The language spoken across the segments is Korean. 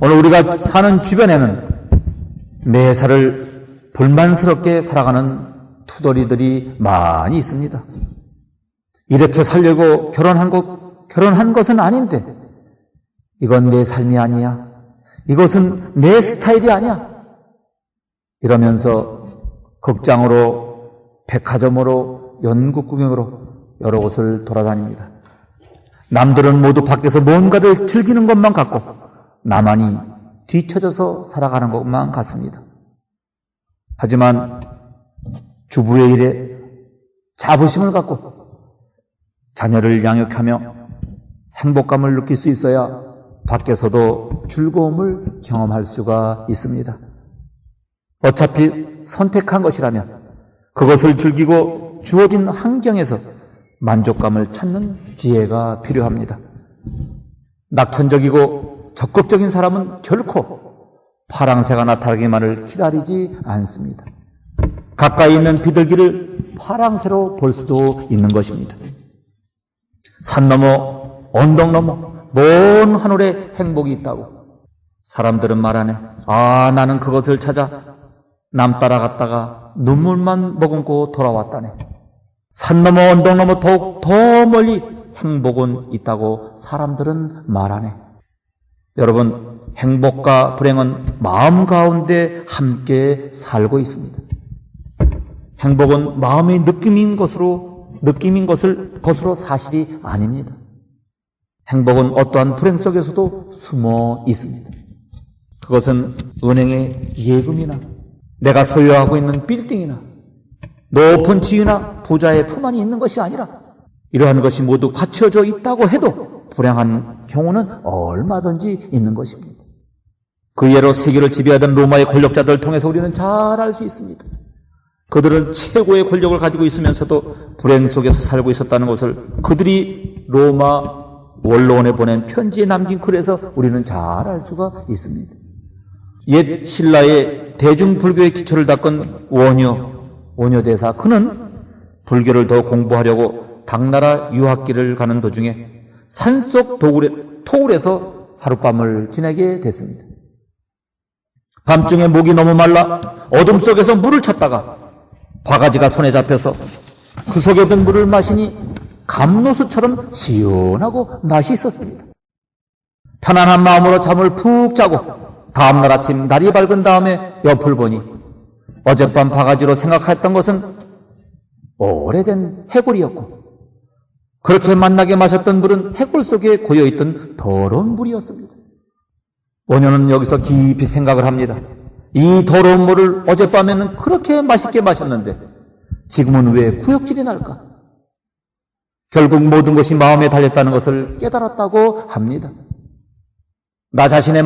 오늘 우리가 사는 주변에는 매사를 불만스럽게 살아가는 투덜이들이 많이 있습니다. 이렇게 살려고 결혼한 것은 아닌데, 이건 내 삶이 아니야. 이것은 내 스타일이 아니야. 이러면서 극장으로, 백화점으로, 연극 구경으로 여러 곳을 돌아다닙니다. 남들은 모두 밖에서 뭔가를 즐기는 것만 같고 나만이 뒤처져서 살아가는 것만 같습니다. 하지만 주부의 일에 자부심을 갖고 자녀를 양육하며 행복감을 느낄 수 있어야 밖에서도 즐거움을 경험할 수가 있습니다. 어차피 선택한 것이라면 그것을 즐기고 주어진 환경에서 만족감을 찾는 지혜가 필요합니다. 낙천적이고 적극적인 사람은 결코 파랑새가 나타나기만을 기다리지 않습니다. 가까이 있는 비둘기를 파랑새로 볼 수도 있는 것입니다. 산 너머, 언덕 너머, 먼 하늘에 행복이 있다고 사람들은 말하네. 나는 그것을 찾아 남 따라갔다가 눈물만 머금고 돌아왔다네. 산 너머 언덕 너머 더욱 더 멀리 행복은 있다고 사람들은 말하네. 여러분, 행복과 불행은 마음 가운데 함께 살고 있습니다. 행복은 마음의 느낌인 것으로 사실이 아닙니다. 행복은 어떠한 불행 속에서도 숨어 있습니다. 그것은 은행의 예금이나 내가 소유하고 있는 빌딩이나 높은 지위나 부자의 품 안에 있는 것이 아니라 이러한 것이 모두 갖춰져 있다고 해도 불행한 경우는 얼마든지 있는 것입니다. 그 예로 세계를 지배하던 로마의 권력자들을 통해서 우리는 잘 알 수 있습니다. 그들은 최고의 권력을 가지고 있으면서도 불행 속에서 살고 있었다는 것을 그들이 로마 원로원에 보낸 편지에 남긴 글에서 우리는 잘 알 수가 있습니다. 옛 신라의 대중불교의 기초를 닦은 원효대사, 그는 불교를 더 공부하려고 당나라 유학길을 가는 도중에 산속 토굴에서 하룻밤을 지내게 됐습니다. 밤중에 목이 너무 말라 어둠 속에서 물을 찾다가 바가지가 손에 잡혀서 그 속에 든 물을 마시니 감로수처럼 시원하고 맛이 있었습니다. 편안한 마음으로 잠을 푹 자고 다음날 아침 날이 밝은 다음에 옆을 보니 어젯밤 바가지로 생각했던 것은 오래된 해골이었고 그렇게 만나게 마셨던 물은 해골 속에 고여있던 더러운 물이었습니다. 원효는 여기서 깊이 생각을 합니다. 이 더러운 물을 어젯밤에는 그렇게 맛있게 마셨는데 지금은 왜 구역질이 날까? 결국 모든 것이 마음에 달렸다는 것을 깨달았다고 합니다. 나 자신의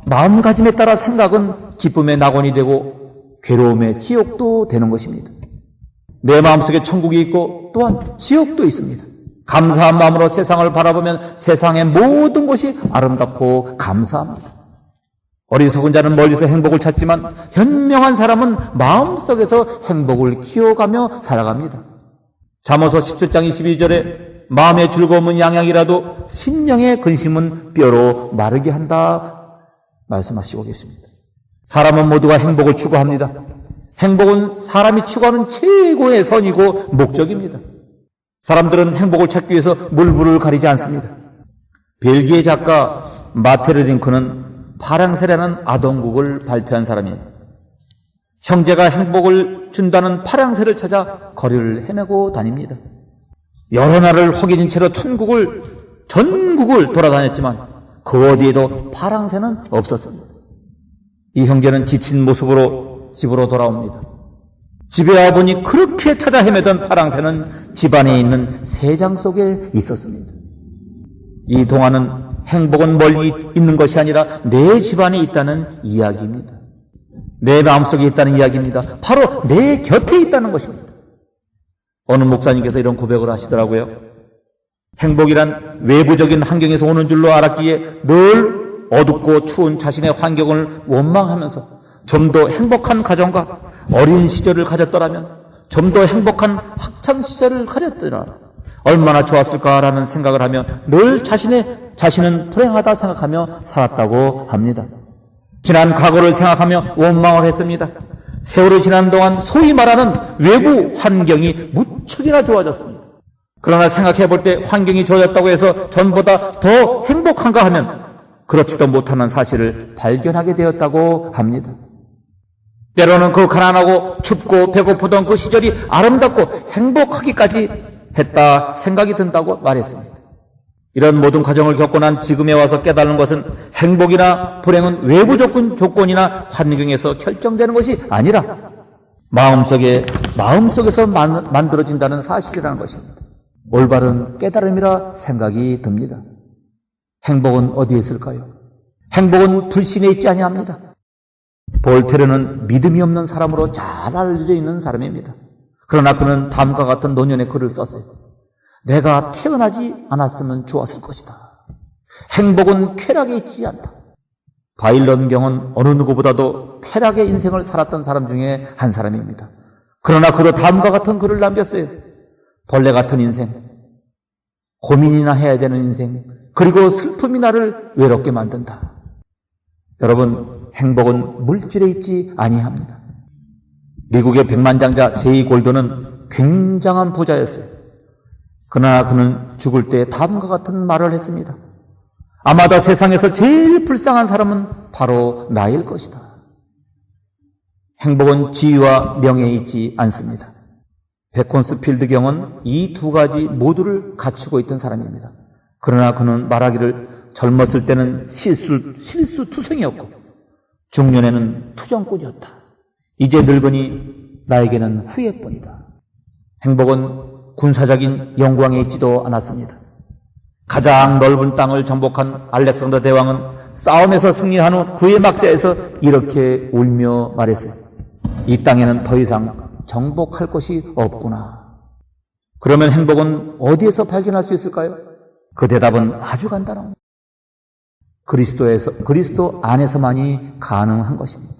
마음가짐에 따라 생각은 기쁨의 낙원이 되고 괴로움의 지옥도 되는 것입니다. 내 마음속에 천국이 있고 또한 지옥도 있습니다. 감사한 마음으로 세상을 바라보면 세상의 모든 것이 아름답고 감사합니다. 어리석은 자는 멀리서 행복을 찾지만 현명한 사람은 마음속에서 행복을 키워가며 살아갑니다. 잠언서 17장 22절에 마음의 즐거움은 양양이라도 심령의 근심은 뼈로 마르게 한다 말씀하시고 계십니다. 사람은 모두가 행복을 추구합니다. 행복은 사람이 추구하는 최고의 선이고 목적입니다. 사람들은 행복을 찾기 위해서 물불을 가리지 않습니다. 벨기에 작가 마테르 링크는 파랑새라는 아동곡을 발표한 사람이에요. 형제가 행복을 준다는 파랑새를 찾아 거리를 헤매고 다닙니다. 여러 날을 허기진 채로 전국을 돌아다녔지만 그 어디에도 파랑새는 없었습니다. 이 형제는 지친 모습으로 집으로 돌아옵니다. 집에 와보니 그렇게 찾아 헤매던 파랑새는 집안에 있는 새장 속에 있었습니다. 이 동화는 행복은 멀리 있는 것이 아니라 내 집안에 있다는 이야기입니다. 내 마음속에 있다는 이야기입니다. 바로 내 곁에 있다는 것입니다. 어느 목사님께서 이런 고백을 하시더라고요. 행복이란 외부적인 환경에서 오는 줄로 알았기에 늘 어둡고 추운 자신의 환경을 원망하면서 좀 더 행복한 가정과 어린 시절을 가졌더라면, 좀 더 행복한 학창 시절을 가졌더라 얼마나 좋았을까라는 생각을 하며 늘 자신의 자신은 불행하다 생각하며 살았다고 합니다. 지난 과거를 생각하며 원망을 했습니다. 세월이 지난 동안 소위 말하는 외부 환경이 무척이나 좋아졌습니다. 그러나 생각해 볼 때 환경이 좋아졌다고 해서 전보다 더 행복한가 하면 그렇지도 못하는 사실을 발견하게 되었다고 합니다. 때로는 그 가난하고 춥고 배고프던 그 시절이 아름답고 행복하기까지 했다 생각이 든다고 말했습니다. 이런 모든 과정을 겪고 난 지금에 와서 깨달은 것은 행복이나 불행은 외부 조건이나 환경에서 결정되는 것이 아니라 마음속에서 만들어진다는 사실이라는 것입니다. 올바른 깨달음이라 생각이 듭니다. 행복은 어디에 있을까요? 행복은 불신에 있지 아니합니다. 볼테르는 믿음이 없는 사람으로 잘 알려져 있는 사람입니다. 그러나 그는 다음과 같은 노년의 글을 썼어요. 내가 태어나지 않았으면 좋았을 것이다. 행복은 쾌락에 있지 않다. 바일런 경은 어느 누구보다도 쾌락의 인생을 살았던 사람 중에 한 사람입니다. 그러나 그도 다음과 같은 글을 남겼어요. 벌레 같은 인생, 고민이나 해야 되는 인생, 그리고 슬픔이 나를 외롭게 만든다. 여러분, 행복은 물질에 있지 아니합니다. 미국의 백만장자 제이 골드는 굉장한 부자였어요. 그러나 그는 죽을 때 다음과 같은 말을 했습니다. 아마도 세상에서 제일 불쌍한 사람은 바로 나일 것이다. 행복은 지위와 명예에 있지 않습니다. 베콘스필드 경은 이 두 가지 모두를 갖추고 있던 사람입니다. 그러나 그는 말하기를 젊었을 때는 실수투성이었고 중년에는 투정꾼이었다. 이제 늙으니 나에게는 후회뿐이다. 행복은 군사적인 영광에 있지도 않았습니다. 가장 넓은 땅을 정복한 알렉산더 대왕은 싸움에서 승리한 후 그의 막세에서 이렇게 울며 말했어요. 이 땅에는 더 이상 정복할 것이 없구나. 그러면 행복은 어디에서 발견할 수 있을까요? 그 대답은 아주 간단합니다. 그리스도 안에서만이 가능한 것입니다.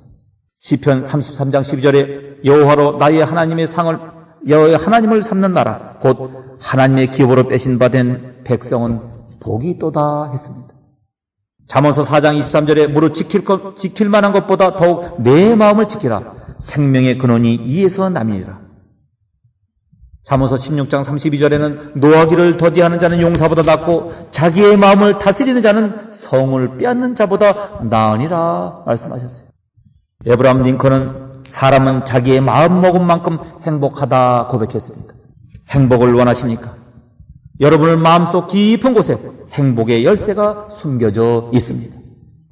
시편 33장 12절에 여호와로 나의 하나님을 삼는 나라 곧 하나님의 기업으로 빼신 바 된 백성은 복이 있도다 했습니다. 잠언서 4장 23절에 무릇 지킬 만한 것보다 더욱 내 마음을 지키라. 생명의 근원이 이에서 남이니라. 잠언서 16장 32절에는 노하기를 더디하는 자는 용사보다 낫고 자기의 마음을 다스리는 자는 성을 빼앗는 자보다 나으니라 말씀하셨어요. 에브라함 링컨은 사람은 자기의 마음 먹은 만큼 행복하다 고백했습니다. 행복을 원하십니까? 여러분의 마음속 깊은 곳에 행복의 열쇠가 숨겨져 있습니다.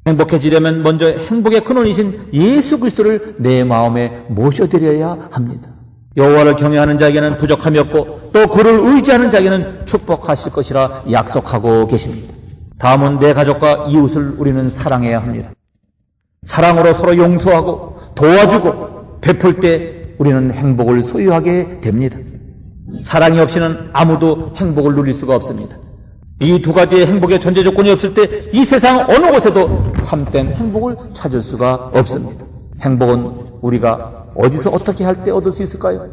행복해지려면 먼저 행복의 근원이신 예수 그리스도를 내 마음에 모셔드려야 합니다. 여호와를 경외하는 자에게는 부족함이 없고 또 그를 의지하는 자에게는 축복하실 것이라 약속하고 계십니다. 다음은 내 가족과 이웃을 우리는 사랑해야 합니다. 사랑으로 서로 용서하고 도와주고 베풀 때 우리는 행복을 소유하게 됩니다. 사랑이 없이는 아무도 행복을 누릴 수가 없습니다. 이 두 가지의 행복의 전제 조건이 없을 때 이 세상 어느 곳에도 참된 행복을 찾을 수가 없습니다. 행복은 우리가 어디서 어떻게 할 때 얻을 수 있을까요?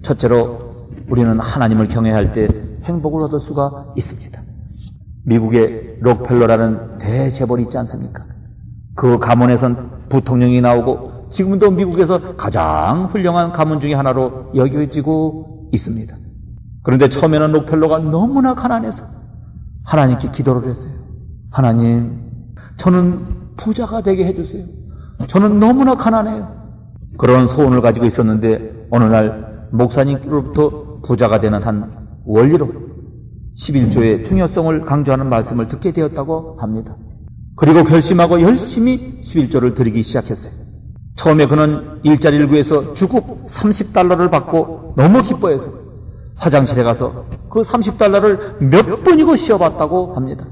첫째로 우리는 하나님을 경외할 때 행복을 얻을 수가 있습니다. 미국의 록펠러라는 대재벌이 있지 않습니까? 그 가문에선 부통령이 나오고 지금도 미국에서 가장 훌륭한 가문 중에 하나로 여겨지고 있습니다. 그런데 처음에는 록펠러가 너무나 가난해서 하나님께 기도를 했어요. 하나님, 저는 부자가 되게 해주세요. 저는 너무나 가난해요. 그런 소원을 가지고 있었는데 어느 날 목사님으로부터 부자가 되는 한 원리로 11조의 중요성을 강조하는 말씀을 듣게 되었다고 합니다. 그리고 결심하고 열심히 11조를 드리기 시작했어요. 처음에 그는 일자리 일구에서 주급 30달러를 받고 너무 기뻐해서 화장실에 가서 그 30달러를 몇 번이고 씌워봤다고 합니다.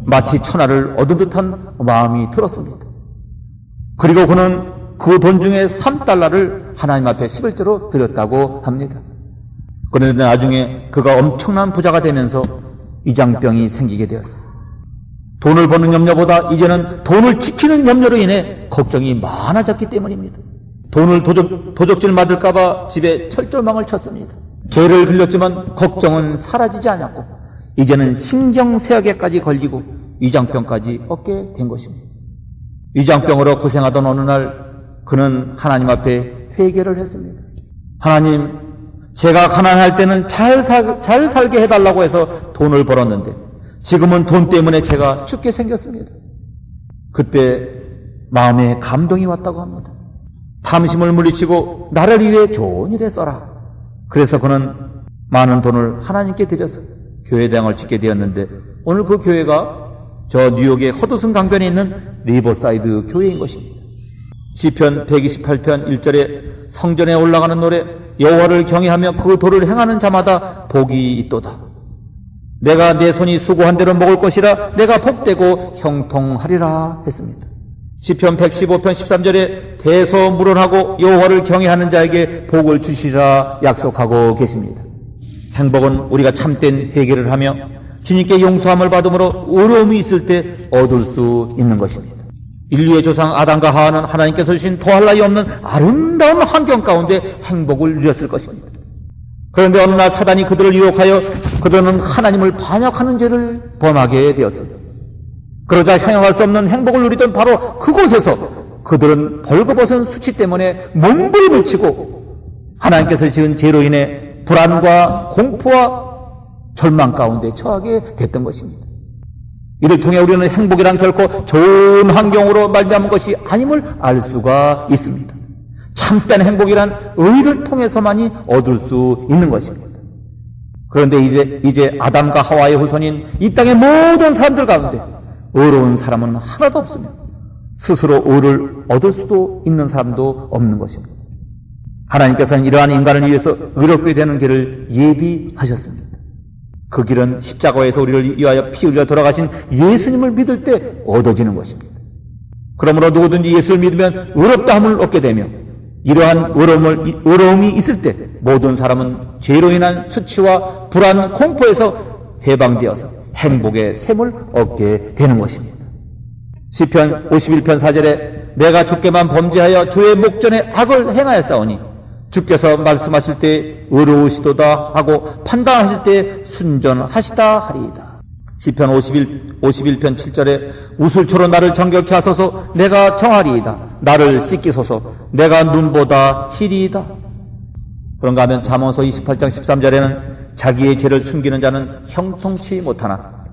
마치 천하를 얻은 듯한 마음이 들었습니다. 그리고 그는 그 돈 중에 3달러를 하나님 앞에 11조로 드렸다고 합니다. 그런데 나중에 그가 엄청난 부자가 되면서 위장병이 생기게 되었어요. 돈을 버는 염려보다 이제는 돈을 지키는 염려로 인해 걱정이 많아졌기 때문입니다. 돈을 도적질 맞을까봐 집에 철조망을 쳤습니다. 개를 긁렸지만 걱정은 사라지지 않았고 이제는 신경쇠약에까지 걸리고 위장병까지 얻게 된 것입니다. 위장병으로 고생하던 어느 날 그는 하나님 앞에 회개를 했습니다. 하나님, 제가 가난할 때는 잘 살게 해달라고 해서 돈을 벌었는데 지금은 돈 때문에 제가 죽게 생겼습니다. 그때 마음에 감동이 왔다고 합니다. 탐심을 물리치고 나를 위해 좋은 일에 써라. 그래서 그는 많은 돈을 하나님께 드려서 교회당을 짓게 되었는데 오늘 그 교회가 저 뉴욕의 허드슨 강변에 있는 리버사이드 교회인 것입니다. 시편 128편 1절에 성전에 올라가는 노래 여호와를 경외하며 그 도를 행하는 자마다 복이 있도다. 내가 내 손이 수고한 대로 먹을 것이라 내가 복되고 형통하리라 했습니다. 시편 115편 13절에 대소물원하고 여호와를 경외하는 자에게 복을 주시리라 약속하고 계십니다. 행복은 우리가 참된 회개를 하며 주님께 용서함을 받음으로 어려움이 있을 때 얻을 수 있는 것입니다. 인류의 조상 아담과 하와는 하나님께서 주신 더할 나위 없는 아름다운 환경 가운데 행복을 누렸을 것입니다. 그런데 어느 날 사단이 그들을 유혹하여 그들은 하나님을 반역하는 죄를 범하게 되었어요. 그러자 향유할 수 없는 행복을 누리던 바로 그곳에서 그들은 벌거벗은 수치 때문에 몸부림을 치고 하나님께서 지은 죄로 인해 불안과 공포와 절망 가운데 처하게 됐던 것입니다. 이를 통해 우리는 행복이란 결코 좋은 환경으로 말미암은 것이 아님을 알 수가 있습니다. 참된 행복이란 의를 통해서만이 얻을 수 있는 것입니다. 그런데 이제 아담과 하와의 후손인 이 땅의 모든 사람들 가운데 의로운 사람은 하나도 없으며 스스로 의를 얻을 수도 있는 사람도 없는 것입니다. 하나님께서는 이러한 인간을 위해서 의롭게 되는 길을 예비하셨습니다. 그 길은 십자가에서 우리를 위하여 피 흘려 돌아가신 예수님을 믿을 때 얻어지는 것입니다. 그러므로 누구든지 예수를 믿으면 의롭다함을 얻게 되며 이러한 의로움이 있을 때 모든 사람은 죄로 인한 수치와 불안, 공포에서 해방되어서 행복의 샘을 얻게 되는 것입니다. 시편 51편 4절에 내가 주께만 범죄하여 주의 목전에 악을 행하였사오니 주께서 말씀하실 때 의로우시도다 하고 판단하실 때 순전하시다 하리이다. 시편 51편 7절에 우슬초로 나를 정결케 하소서 내가 정하리이다. 나를 씻기소서 내가 눈보다 희리이다. 그런가 하면 잠언서 28장 13절에는 자기의 죄를 숨기는 자는 형통치 못하나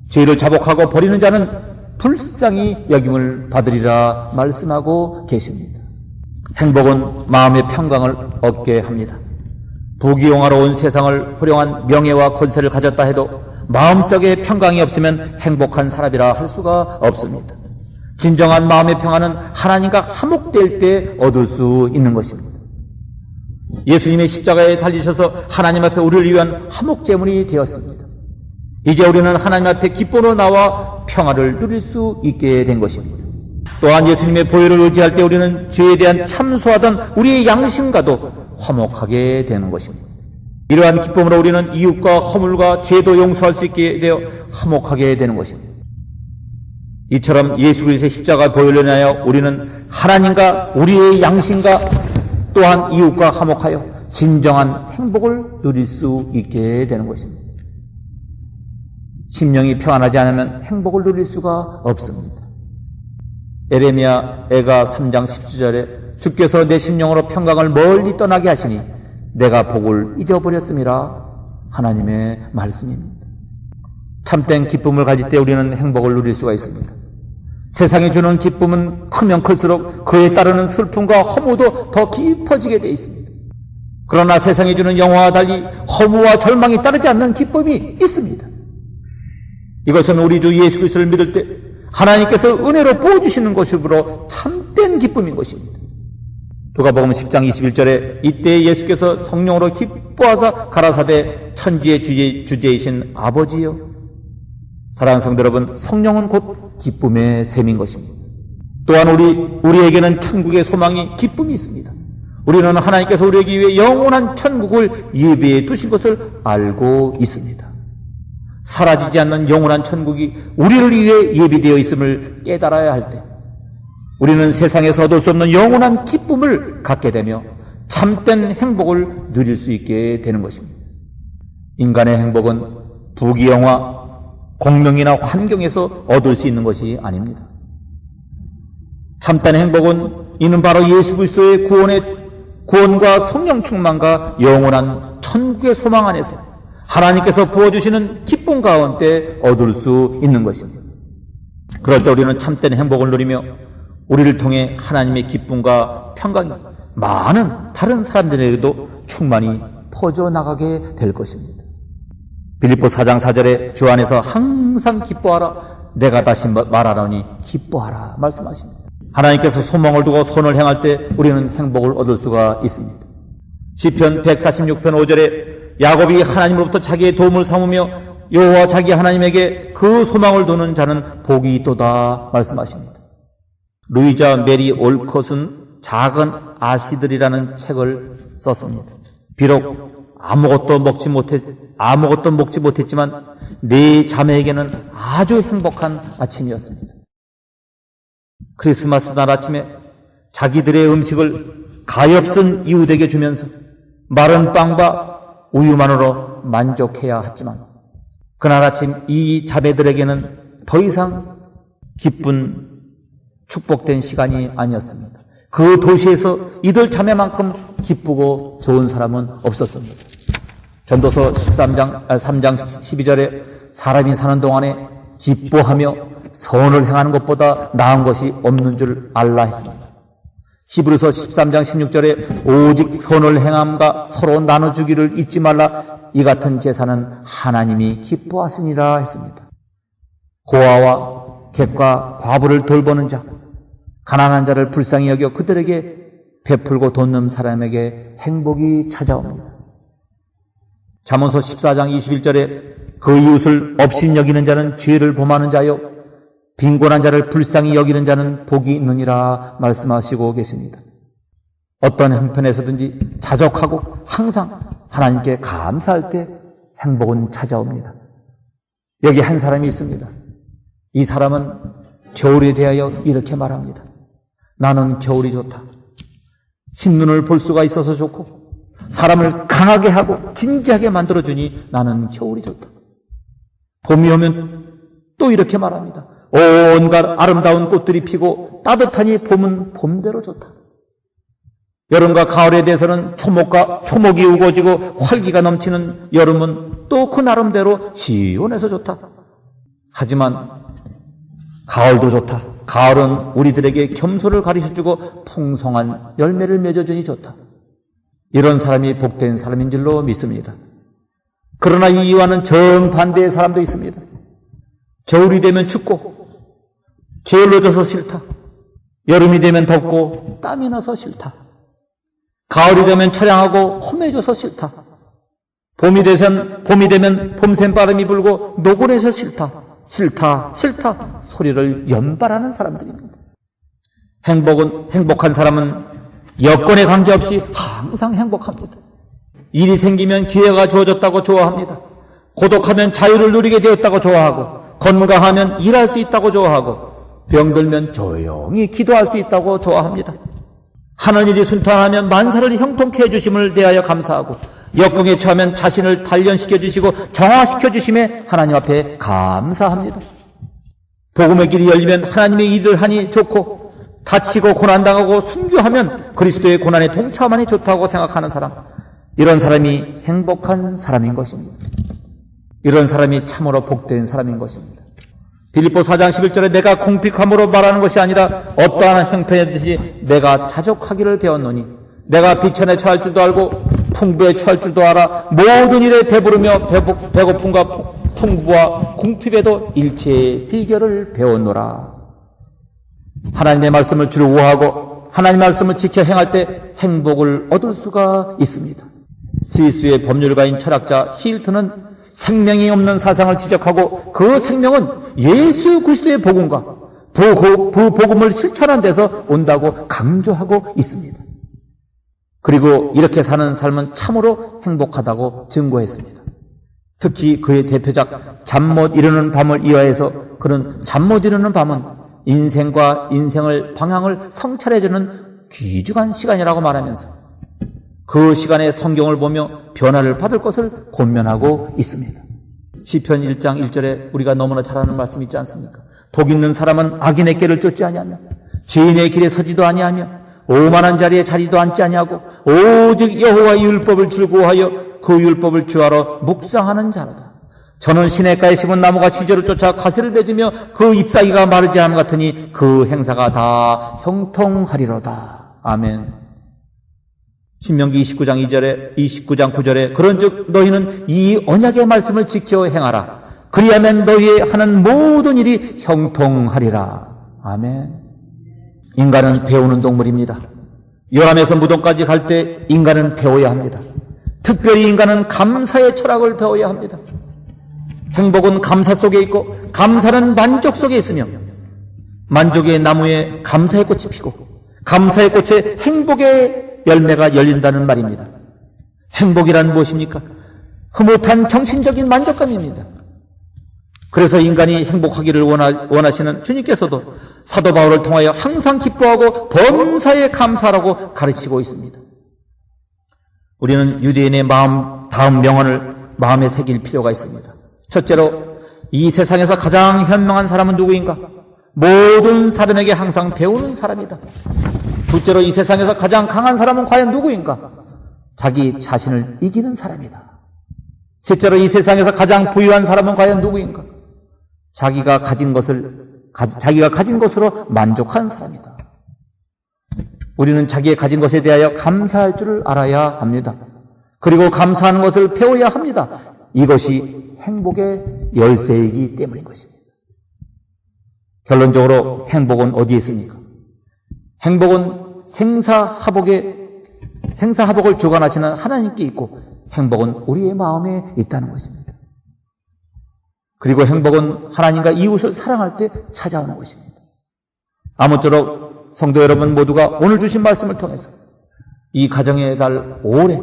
죄를 자복하고 버리는 자는 불쌍히 여김을 받으리라 말씀하고 계십니다. 행복은 마음의 평강을 얻게 합니다. 부귀영화로운 세상을 호령한 명예와 권세를 가졌다 해도 마음속에 평강이 없으면 행복한 사람이라 할 수가 없습니다. 진정한 마음의 평안은 하나님과 화목될 때 얻을 수 있는 것입니다. 예수님의 십자가에 달리셔서 하나님 앞에 우리를 위한 화목제물이 되었습니다. 이제 우리는 하나님 앞에 기쁨으로 나와 평화를 누릴 수 있게 된 것입니다. 또한 예수님의 보혈을 의지할 때 우리는 죄에 대한 참소하던 우리의 양심과도 화목하게 되는 것입니다. 이러한 기쁨으로 우리는 이웃과 허물과 죄도 용서할 수 있게 되어 화목하게 되는 것입니다. 이처럼 예수 그리스도의 십자가 보혈로 인하여 우리는 하나님과 우리의 양심과 또한 이웃과 화목하여 진정한 행복을 누릴 수 있게 되는 것입니다. 심령이 평안하지 않으면 행복을 누릴 수가 없습니다. 에레미야 애가 3장 17절에 주께서 내 심령으로 평강을 멀리 떠나게 하시니 내가 복을 잊어버렸음이라 하나님의 말씀입니다. 참된 기쁨을 가질 때 우리는 행복을 누릴 수가 있습니다. 세상이 주는 기쁨은 크면 클수록 그에 따르는 슬픔과 허무도 더 깊어지게 되어 있습니다. 그러나 세상이 주는 영화와 달리 허무와 절망이 따르지 않는 기쁨이 있습니다. 이것은 우리 주 예수 그리스도를 믿을 때 하나님께서 은혜로 부어주시는 것으로 참된 기쁨인 것입니다. 누가복음 10장 21절에 이때 예수께서 성령으로 기뻐하사 가라사대 천지의 주제이신 아버지여. 사랑하는 성도 여러분, 성령은 곧 기쁨의 샘인 것입니다. 또한 우리에게는 천국의 소망이 기쁨이 있습니다. 우리는 하나님께서 우리에게 위해 영원한 천국을 예비해 두신 것을 알고 있습니다. 사라지지 않는 영원한 천국이 우리를 위해 예비되어 있음을 깨달아야 할 때 우리는 세상에서 얻을 수 없는 영원한 기쁨을 갖게 되며 참된 행복을 누릴 수 있게 되는 것입니다. 인간의 행복은 부귀영화, 공명이나 환경에서 얻을 수 있는 것이 아닙니다. 참된 행복은 이는 바로 예수 그리스도의 구원과 성령 충만과 영원한 천국의 소망 안에서 하나님께서 부어주시는 기쁨 가운데 얻을 수 있는 것입니다. 그럴 때 우리는 참된 행복을 누리며 우리를 통해 하나님의 기쁨과 평강이 많은 다른 사람들에게도 충만히 퍼져나가게 될 것입니다. 빌립보 4장 4절에 주 안에서 항상 기뻐하라. 내가 다시 말하노니 기뻐하라 말씀하십니다. 하나님께서 소망을 두고 선을 행할 때 우리는 행복을 얻을 수가 있습니다. 시편 146편 5절에 야곱이 하나님으로부터 자기의 도움을 삼으며 여호와 자기 하나님에게 그 소망을 두는 자는 복이 있도다 말씀하십니다. 루이자 메리 올컷은 작은 아씨들이라는 책을 썼습니다. 비록 아무것도 먹지 못했지만 네 자매에게는 아주 행복한 아침이었습니다. 크리스마스 날 아침에 자기들의 음식을 가엾은 이웃에게 주면서 마른 빵과 우유만으로 만족해야 했지만 그날 아침 이 자매들에게는 더 이상 기쁜 축복된 시간이 아니었습니다. 그 도시에서 이들 자매만큼 기쁘고 좋은 사람은 없었습니다. 전도서 3장 12절에 사람이 사는 동안에 기뻐하며 선을 행하는 것보다 나은 것이 없는 줄 알라 했습니다. 히브리서 13장 16절에 오직 선을 행함과 서로 나눠주기를 잊지 말라. 이 같은 제사는 하나님이 기뻐하시니라 했습니다. 고아와 객과 과부를 돌보는 자, 가난한 자를 불쌍히 여겨 그들에게 베풀고 돕는 사람에게 행복이 찾아옵니다. 잠언서 14장 21절에 그 이웃을 업신 여기는 자는 죄를 범하는 자요 빈곤한 자를 불쌍히 여기는 자는 복이 있느니라 말씀하시고 계십니다. 어떤 형편에서든지 자족하고 항상 하나님께 감사할 때 행복은 찾아옵니다. 여기 한 사람이 있습니다. 이 사람은 겨울에 대하여 이렇게 말합니다. 나는 겨울이 좋다. 흰눈을 볼 수가 있어서 좋고 사람을 강하게 하고 진지하게 만들어주니 나는 겨울이 좋다. 봄이 오면 또 이렇게 말합니다. 온갖 아름다운 꽃들이 피고 따뜻하니 봄은 봄대로 좋다. 여름과 가을에 대해서는 초목이 우거지고 활기가 넘치는 여름은 또 그 나름대로 시원해서 좋다. 하지만 가을도 좋다. 가을은 우리들에게 겸손을 가르쳐주고 풍성한 열매를 맺어주니 좋다. 이런 사람이 복된 사람인 줄로 믿습니다. 그러나 이와는 정반대의 사람도 있습니다. 겨울이 되면 춥고 게을러져서 싫다. 여름이 되면 덥고 땀이 나서 싫다. 가을이 되면 처량하고 험해져서 싫다. 봄이 되면 봄샘바람이 불고 노곤해서 싫다. 싫다 소리를 연발하는 사람들입니다. 행복한 사람은 여건에 관계없이 항상 행복합니다. 일이 생기면 기회가 주어졌다고 좋아합니다. 고독하면 자유를 누리게 되었다고 좋아하고 건강하면 일할 수 있다고 좋아하고 병들면 조용히 기도할 수 있다고 좋아합니다. 하는 일이 순탄하면 만사를 형통케 해주심을 대하여 감사하고 역경에 처하면 자신을 단련시켜 주시고 정화시켜 주심에 하나님 앞에 감사합니다. 복음의 길이 열리면 하나님의 일을 하니 좋고 다치고 고난당하고 순교하면 그리스도의 고난에 동참하니 좋다고 생각하는 사람, 이런 사람이 행복한 사람인 것입니다. 이런 사람이 참으로 복된 사람인 것입니다. 빌립보 4장 11절에 내가 공핍함으로 말하는 것이 아니라 어떠한 형편이든지 내가 자족하기를 배웠노니 내가 비천에 처할 줄도 알고 풍부에 처할 줄도 알아 모든 일에 배부르며 배고픔과 풍부와 궁핍에도 일체의 비결을 배웠노라. 하나님의 말씀을 즐거워하고 하나님의 말씀을 지켜 행할 때 행복을 얻을 수가 있습니다. 스위스의 법률가인 철학자 힐트는 생명이 없는 사상을 지적하고 그 생명은 예수 그리스도의 복음과 그 복음을 실천하는 데서 온다고 강조하고 있습니다. 그리고 이렇게 사는 삶은 참으로 행복하다고 증거했습니다. 특히 그의 대표작 잠 못 이루는 밤을 이화해서 그는 잠 못 이루는 밤은 인생과 인생을 방향을 성찰해주는 귀중한 시간이라고 말하면서 그 시간에 성경을 보며 변화를 받을 것을 권면하고 있습니다. 시편 1장 1절에 우리가 너무나 잘 아는 말씀 있지 않습니까? 복 있는 사람은 악인의 길을 쫓지 아니하며 죄인의 길에 서지도 아니하며 오만한 자리에 자리도 앉지 아니하고 오직 여호와의 율법을 즐거워하여 그 율법을 주하러 묵상하는 자로다. 저는 시냇가에 심은 나무가 지저를 쫓아 가시를 맺으며 그 잎사귀가 마르지 않음 같으니 그 행사가 다 형통하리로다. 아멘. 신명기 29장 2절에 29장 9절에 그런즉 너희는 이 언약의 말씀을 지켜 행하라. 그리하면 너희의 하는 모든 일이 형통하리라. 아멘. 인간은 배우는 동물입니다. 요람에서 무덤까지 갈 때 인간은 배워야 합니다. 특별히 인간은 감사의 철학을 배워야 합니다. 행복은 감사 속에 있고 감사는 만족 속에 있으며 만족의 나무에 감사의 꽃이 피고 감사의 꽃에 행복의 열매가 열린다는 말입니다. 행복이란 무엇입니까? 흐뭇한 정신적인 만족감입니다. 그래서 인간이 행복하기를 원하시는 주님께서도 사도 바울을 통하여 항상 기뻐하고 범사에 감사하라고 가르치고 있습니다. 우리는 유대인의 다음 명언을 마음에 새길 필요가 있습니다. 첫째로, 이 세상에서 가장 현명한 사람은 누구인가? 모든 사람에게 항상 배우는 사람이다. 둘째로, 이 세상에서 가장 강한 사람은 과연 누구인가? 자기 자신을 이기는 사람이다. 셋째로, 이 세상에서 가장 부유한 사람은 과연 누구인가? 자기가 가진 것으로 만족한 사람이다. 우리는 자기의 가진 것에 대하여 감사할 줄을 알아야 합니다. 그리고 감사하는 것을 배워야 합니다. 이것이 행복의 열쇠이기 때문인 것입니다. 결론적으로 행복은 어디에 있습니까? 행복은 생사화복을 주관하시는 하나님께 있고 행복은 우리의 마음에 있다는 것입니다. 그리고 행복은 하나님과 이웃을 사랑할 때 찾아오는 것입니다. 아무쪼록 성도 여러분 모두가 오늘 주신 말씀을 통해서 이 가정의 달 오래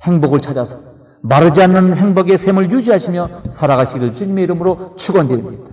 행복을 찾아서 마르지 않는 행복의 샘을 유지하시며 살아가시기를 주님의 이름으로 축원드립니다.